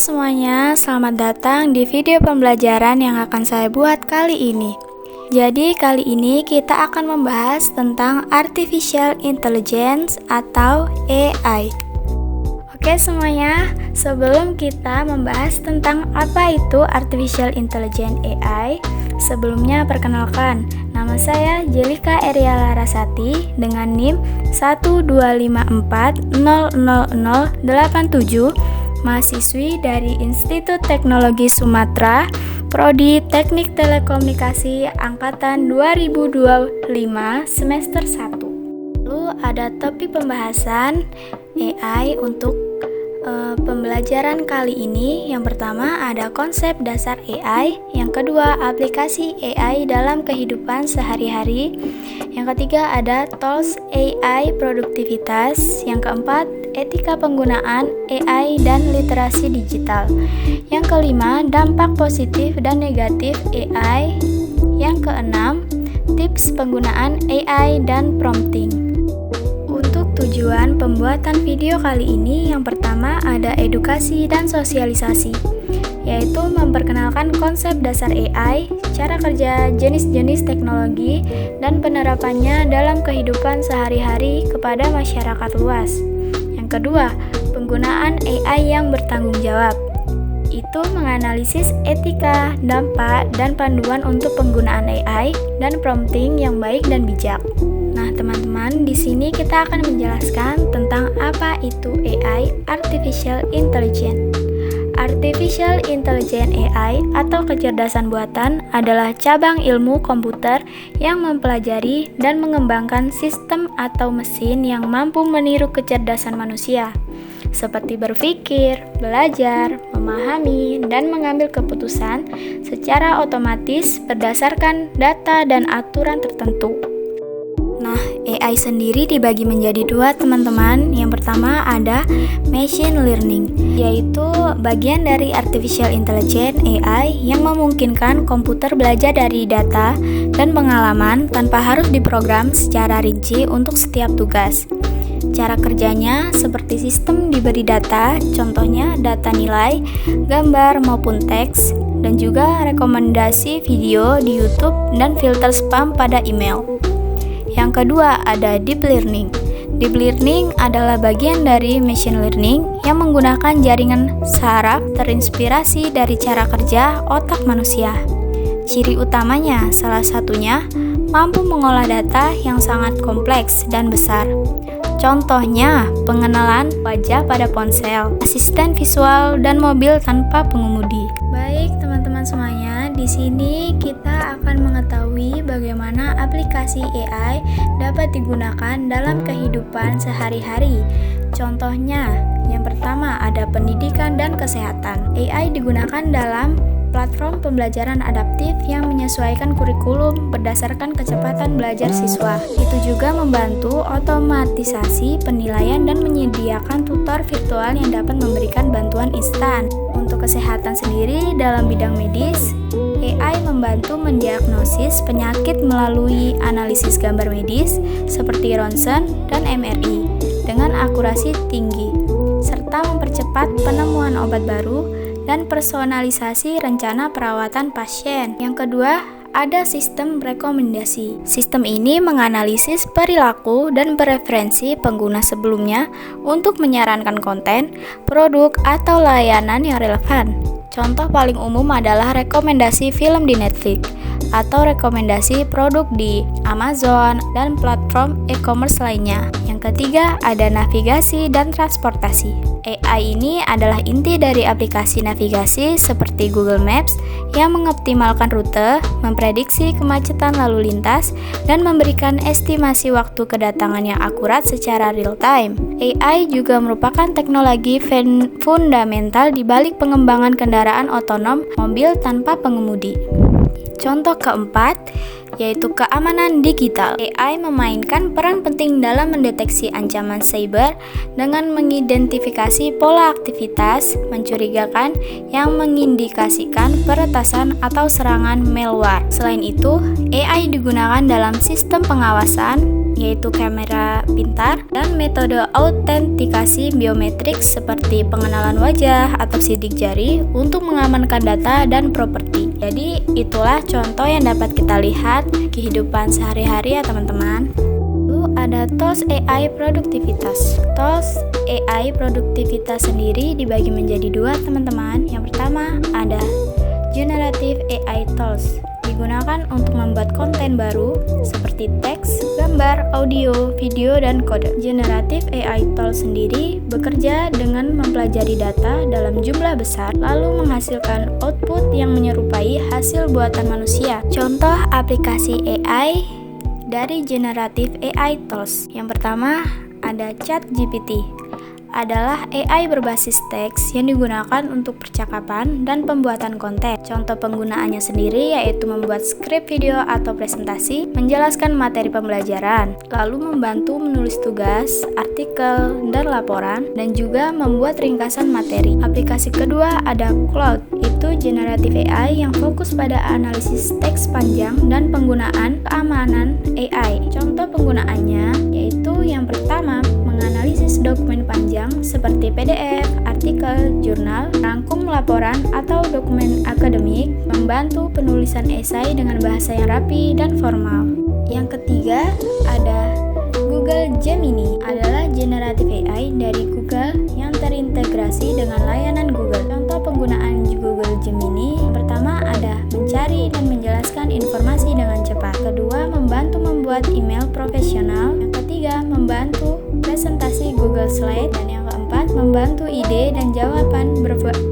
semuanya, selamat datang di video pembelajaran yang akan saya buat kali ini. Jadi kali ini kita akan membahas tentang Artificial Intelligence atau AI. Oke semuanya, sebelum kita membahas tentang apa itu Artificial Intelligence AI, sebelumnya perkenalkan, nama saya Jelika Eria Larasati dengan NIM 125400087, mahasiswi dari Institut Teknologi Sumatera, Prodi Teknik Telekomunikasi Angkatan 2025 semester 1. Lalu ada topik pembahasan AI untuk pembelajaran kali ini. Yang pertama ada konsep dasar AI, yang kedua aplikasi AI dalam kehidupan sehari-hari, yang ketiga ada tools AI produktivitas, yang keempat etika penggunaan AI dan literasi digital, yang kelima dampak positif dan negatif AI, yang keenam tips penggunaan AI dan prompting. Untuk tujuan pembuatan video kali ini, yang pertama ada edukasi dan sosialisasi, yaitu memperkenalkan konsep dasar AI, cara kerja, jenis-jenis teknologi, dan penerapannya dalam kehidupan sehari-hari kepada masyarakat luas. Yang kedua, penggunaan AI yang bertanggung jawab, itu menganalisis etika, dampak, dan panduan untuk penggunaan AI dan prompting yang baik dan bijak. Nah, teman-teman, di sini kita akan menjelaskan tentang apa itu AI, Artificial Intelligence. Artificial Intelligence AI atau kecerdasan buatan adalah cabang ilmu komputer yang mempelajari dan mengembangkan sistem atau mesin yang mampu meniru kecerdasan manusia, seperti berpikir, belajar, memahami, dan mengambil keputusan secara otomatis berdasarkan data dan aturan tertentu. Nah, AI sendiri dibagi menjadi dua, teman-teman. Yang pertama ada machine learning, yaitu bagian dari artificial intelligence AI yang memungkinkan komputer belajar dari data dan pengalaman tanpa harus diprogram secara rinci untuk setiap tugas. Cara kerjanya seperti sistem diberi data, contohnya data nilai, gambar maupun teks, dan juga rekomendasi video di YouTube dan filter spam pada email. Yang kedua ada deep learning. Deep learning adalah bagian dari machine learning yang menggunakan jaringan saraf terinspirasi dari cara kerja otak manusia. Ciri utamanya salah satunya mampu mengolah data yang sangat kompleks dan besar. Contohnya, pengenalan wajah pada ponsel, asisten visual, dan mobil tanpa pengemudi. Baik, teman-teman semuanya, di sini kita akan mengetahui bagaimana aplikasi AI dapat digunakan dalam kehidupan sehari-hari. Contohnya, yang pertama ada pendidikan dan kesehatan. AI digunakan dalam platform pembelajaran adaptif yang menyesuaikan kurikulum berdasarkan kecepatan belajar siswa. Itu juga membantu otomatisasi penilaian dan menyediakan tutor virtual yang dapat memberikan bantuan instan. Untuk kesehatan sendiri dalam bidang medis, AI membantu mendiagnosis penyakit melalui analisis gambar medis seperti ronsen dan MRI dengan akurasi tinggi, serta mempercepat penemuan obat baru dan personalisasi rencana perawatan pasien. Yang kedua, ada sistem rekomendasi. Sistem ini menganalisis perilaku dan preferensi pengguna sebelumnya untuk menyarankan konten, produk, atau layanan yang relevan. Contoh paling umum adalah rekomendasi film di Netflix atau rekomendasi produk di Amazon dan platform e-commerce lainnya. Yang ketiga, ada navigasi dan transportasi. AI ini adalah inti dari aplikasi navigasi seperti Google Maps yang mengoptimalkan rute, memprediksi kemacetan lalu lintas, dan memberikan estimasi waktu kedatangan yang akurat secara real time. AI juga merupakan teknologi fundamental di balik pengembangan kendaraan otonom mobil tanpa pengemudi. Contoh keempat, yaitu keamanan digital. AI memainkan peran penting dalam mendeteksi ancaman cyber dengan mengidentifikasi pola aktivitas mencurigakan yang mengindikasikan peretasan atau serangan malware. Selain itu, AI digunakan dalam sistem pengawasan yaitu kamera pintar dan metode autentikasi biometrik seperti pengenalan wajah atau sidik jari untuk mengamankan data dan properti. Jadi itulah contoh yang dapat kita lihat kehidupan sehari-hari ya teman-teman. Lalu ada tools AI produktivitas. Tools AI produktivitas sendiri dibagi menjadi dua teman-teman. Yang pertama ada Generative AI Tools, digunakan untuk membuat konten baru seperti teks, gambar, audio, video, dan kode. Generative AI Tools sendiri bekerja dengan mempelajari data dalam jumlah besar lalu menghasilkan output yang menyerupai hasil buatan manusia. Contoh aplikasi AI dari Generative AI Tools. Yang pertama ada ChatGPT. Adalah AI berbasis teks yang digunakan untuk percakapan dan pembuatan konten. Contoh penggunaannya sendiri yaitu membuat skrip video atau presentasi, menjelaskan materi pembelajaran, lalu membantu menulis tugas, artikel, dan laporan, dan juga membuat ringkasan materi. Aplikasi kedua ada Claude, itu generative AI yang fokus pada analisis teks panjang dan penggunaan keamanan AI. Contoh penggunaannya yaitu yang pertama, menganalisis dokumen panjang seperti PDF, artikel, jurnal, rangkum laporan, atau dokumen akademik, membantu penulisan esai dengan bahasa yang rapi dan formal. Yang ketiga ada Google Gemini, adalah generative AI dari Google yang terintegrasi dengan layanan Google. Contoh penggunaan Google Gemini, yang pertama ada mencari dan menjelaskan informasi dengan cepat. Kedua, membantu membuat email profesional. Yang ketiga, membantu presentasi Google Slide, dan yang keempat, membantu ide dan jawaban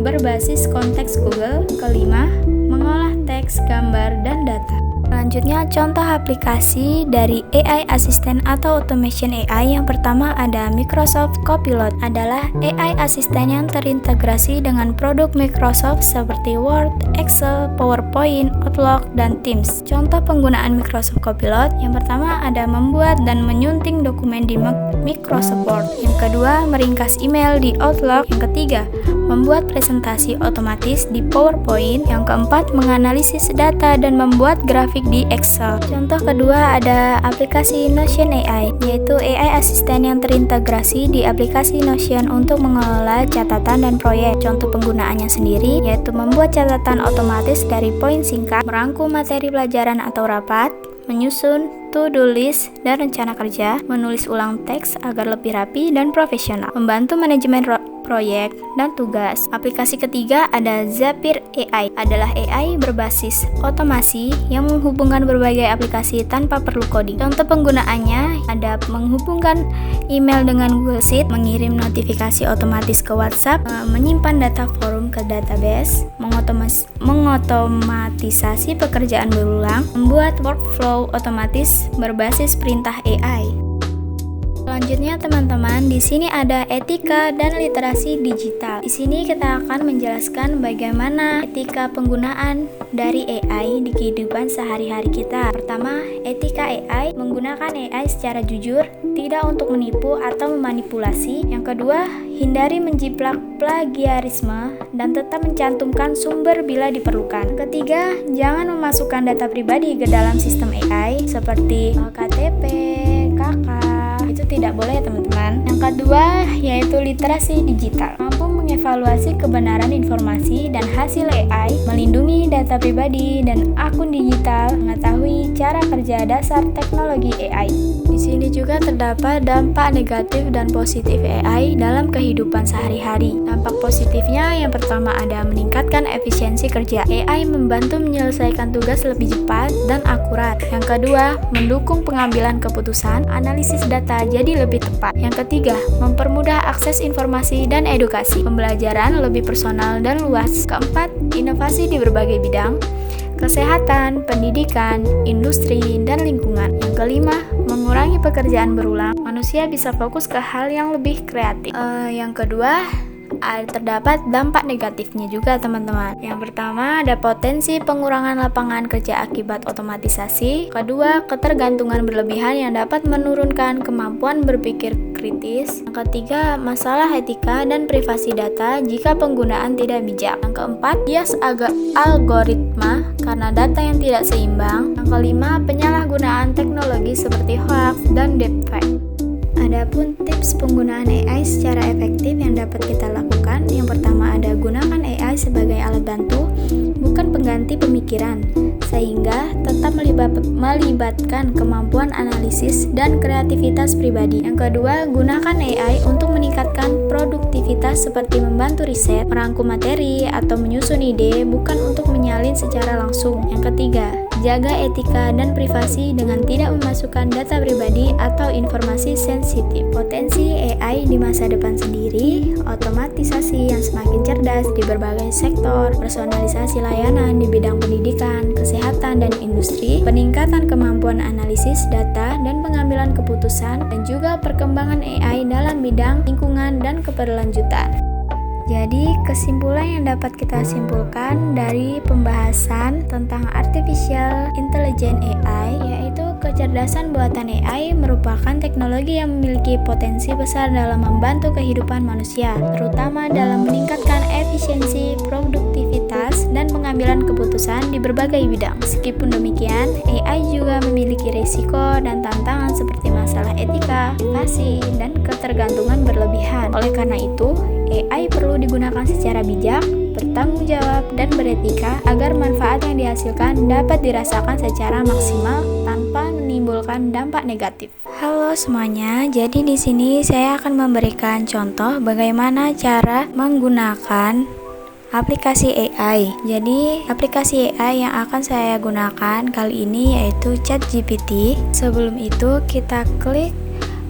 berbasis konteks Google. Kelima, mengolah teks, gambar, dan data. Selanjutnya, contoh aplikasi dari AI Assistant atau Automation AI. Yang pertama ada Microsoft Copilot, adalah AI Assistant yang terintegrasi dengan produk Microsoft seperti Word, Excel, PowerPoint, Outlook, dan Teams. Contoh penggunaan Microsoft Copilot, yang pertama ada membuat dan menyunting dokumen di Microsoft Word. Yang kedua, meringkas email di Outlook. Yang ketiga, membuat presentasi otomatis di PowerPoint. Yang keempat, menganalisis data dan membuat grafik di Excel. Contoh kedua ada aplikasi Notion AI, yaitu AI asisten yang terintegrasi di aplikasi Notion untuk mengelola catatan dan proyek. Contoh penggunaannya sendiri yaitu membuat catatan otomatis dari poin singkat, merangkum materi pelajaran atau rapat, menyusun to-do list dan rencana kerja, menulis ulang teks agar lebih rapi dan profesional, membantu manajemen proyek dan tugas. Aplikasi ketiga ada Zapier AI, adalah AI berbasis otomasi yang menghubungkan berbagai aplikasi tanpa perlu coding. Contoh penggunaannya ada menghubungkan email dengan Google Sheet, mengirim notifikasi otomatis ke WhatsApp, menyimpan data forum ke database, mengotomatisasi pekerjaan berulang, membuat workflow otomatis berbasis perintah AI. Selanjutnya teman-teman, di sini ada etika dan literasi digital. Di sini kita akan menjelaskan bagaimana etika penggunaan dari AI di kehidupan sehari-hari kita. Pertama, etika AI, menggunakan AI secara jujur, tidak untuk menipu atau memanipulasi. Yang kedua, hindari menjiplak plagiarisme dan tetap mencantumkan sumber bila diperlukan. Ketiga, jangan memasukkan data pribadi ke dalam sistem AI seperti KTP, KK. Itu tidak boleh ya teman-teman. Yang kedua yaitu literasi digital, mampu mengevaluasi kebenaran informasi dan hasil AI, melindungi data pribadi dan akun digital, mengetahui cara kerja dasar teknologi AI. Di sini juga terdapat dampak negatif dan positif AI dalam kehidupan sehari-hari. Dampak positifnya yang pertama ada meningkatkan efisiensi kerja. AI membantu menyelesaikan tugas lebih cepat dan akurat. Yang kedua, mendukung pengambilan keputusan, analisis data jadi lebih tepat. Yang ketiga, mempermudah akses informasi dan edukasi, pembelajaran lebih personal dan luas. Keempat, inovasi di berbagai bidang, kesehatan, pendidikan, industri, dan lingkungan. Yang kelima, mengurangi pekerjaan berulang, manusia bisa fokus ke hal yang lebih kreatif. Yang kedua, terdapat dampak negatifnya juga teman-teman. Yang pertama ada potensi pengurangan lapangan kerja akibat otomatisasi. Kedua, ketergantungan berlebihan yang dapat menurunkan kemampuan berpikir kritis. Yang ketiga, masalah etika dan privasi data jika penggunaan tidak bijak. Yang keempat, bias algoritma karena data yang tidak seimbang. Yang kelima, penyalahgunaan teknologi seperti hoax dan deepfake. Adapun tips penggunaan AI secara efektif yang dapat kita lakukan, yang pertama ada gunakan AI sebagai alat bantu, bukan pengganti pemikiran, sehingga tetap melibatkan kemampuan analisis dan kreativitas pribadi. Yang kedua, gunakan AI untuk meningkatkan produktivitas seperti membantu riset, merangkum materi, atau menyusun ide, bukan untuk menyalin secara langsung. Yang ketiga, jaga etika dan privasi dengan tidak memasukkan data pribadi atau informasi sensitif. Potensi AI di masa depan sendiri, otomatisasi yang semakin cerdas di berbagai sektor, personalisasi layanan di bidang pendidikan, kesehatan, dan industri, peningkatan kemampuan analisis data dan pengambilan keputusan, dan juga perkembangan AI dalam bidang lingkungan dan keberlanjutan. Jadi, kesimpulan yang dapat kita simpulkan dari pembahasan tentang Artificial Intelligence AI yaitu kecerdasan buatan AI merupakan teknologi yang memiliki potensi besar dalam membantu kehidupan manusia, terutama dalam meningkatkan efisiensi, produktivitas, dan pengambilan keputusan di berbagai bidang. Meskipun demikian, AI juga memiliki risiko dan tantangan seperti masalah etika, privasi, dan ketergantungan berlebihan. Oleh karena itu, AI perlu digunakan secara bijak, bertanggung jawab, dan beretika agar manfaat yang dihasilkan dapat dirasakan secara maksimal tanpa menimbulkan dampak negatif. Halo semuanya, jadi di sini saya akan memberikan contoh bagaimana cara menggunakan aplikasi AI. Jadi, aplikasi AI yang akan saya gunakan kali ini yaitu ChatGPT. Sebelum itu, kita klik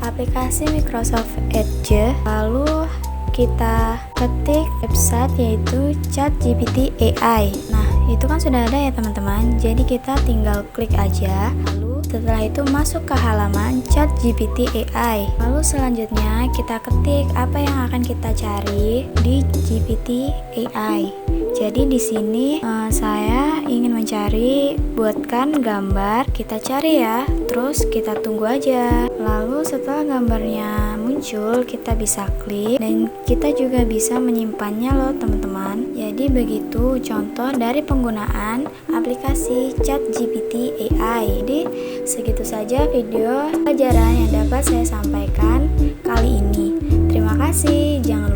aplikasi Microsoft Edge, lalu kita ketik website yaitu ChatGPT AI. Nah, itu kan sudah ada ya teman-teman. Jadi kita tinggal klik aja. Lalu setelah itu masuk ke halaman ChatGPT AI. Lalu selanjutnya kita ketik apa yang akan kita cari di GPT AI. Jadi di sini saya ingin mencari buatkan gambar. Kita cari ya. Terus kita tunggu aja. Lalu setelah gambarnya muncul, kita bisa klik dan kita juga bisa menyimpannya loh teman-teman. Jadi begitu contoh dari penggunaan aplikasi ChatGPT AI. Jadi segitu saja video pelajaran yang dapat saya sampaikan kali ini. Terima kasih. Jangan lupa